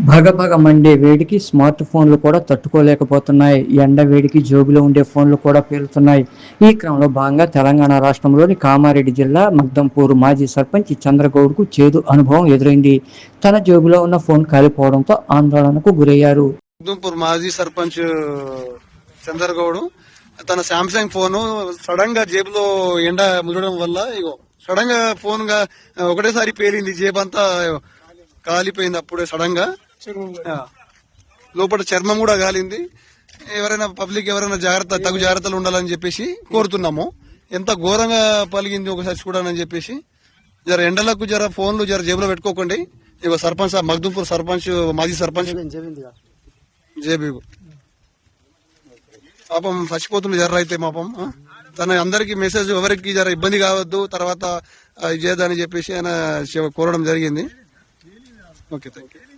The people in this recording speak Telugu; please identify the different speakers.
Speaker 1: భగభగ మండే వేడికి స్మార్ట్ ఫోన్లు కూడా తట్టుకోలేకపోతున్నాయి. ఎండ వేడికి జోబులో ఉండే ఫోన్లు కూడా పేలుతున్నాయి. ఈ క్రమంలో భాగంగా తెలంగాణ రాష్ట్రంలోని కామారెడ్డి జిల్లా మగ్దంపూర్ మాజీ సర్పంచ్ చంద్రగౌడ్కు చేదు అనుభవం ఎదురైంది. తన జేబులో ఉన్న ఫోన్ కాలిపోవడంతో ఆందోళనకు గురయ్యారు.
Speaker 2: మగ్దంపూర్ మాజీ సర్పంచ్ చంద్రగౌడ్ తన శాంసంగ్ ఫోన్ సడన్ గా జేబులో ఎండ ముదడం వల్ల సడన్ గా ఫోన్ గా ఒకటేసారి పేలింది. జేబు కాలిపోయింది. అప్పుడే సడన్ గా లోపల చర్మం కూడా కాలింది. ఎవరైనా పబ్లిక్ తగు జాగ్రత్తలు ఉండాలని చెప్పేసి కోరుతున్నాము. ఎంత ఘోరంగా పలిగింది ఒకసారి చూడాలని చెప్పేసి. జర ఎండలకు ఫోన్లు జేబులో పెట్టుకోకండి. సర్పంచ్ మగ్దుంపూర్ సర్పంచ్ మాజీ సర్పంచ్ జేబీ పాపం చచ్చిపోతుంది. అయితే పాపం తన అందరికి మెసేజ్ ఎవరికి ఇబ్బంది కావద్దు, తర్వాత చేయదని చెప్పేసి ఆయన కోరడం జరిగింది. Okay, thank you.